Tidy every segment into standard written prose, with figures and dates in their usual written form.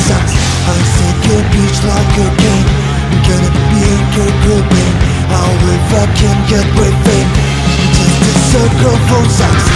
sucks. I said good bitch like cocaine. I'm gonna be a good cocaine. How if I can get great fame? Just a circle for sucks.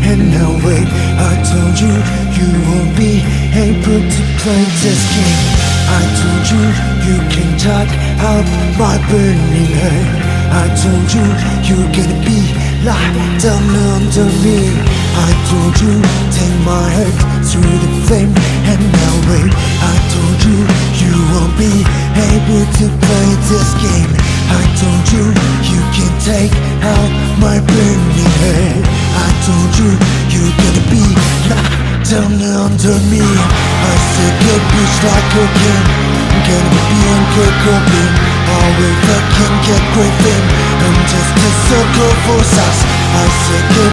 And now wait, I told you you won't be able to play this game. I told you you can talk out my burning head. I told you you're gonna be locked down under me. I told you take my head through the flame. And now wait, I told you you won't be able to play this game. I told you you can take out my burning head. I told you you're gonna be locked down under me. I said good bitch like cocaine. I'm gonna be on good cocaine. Always I can get great fame. I'm just a circle for sucks. I said good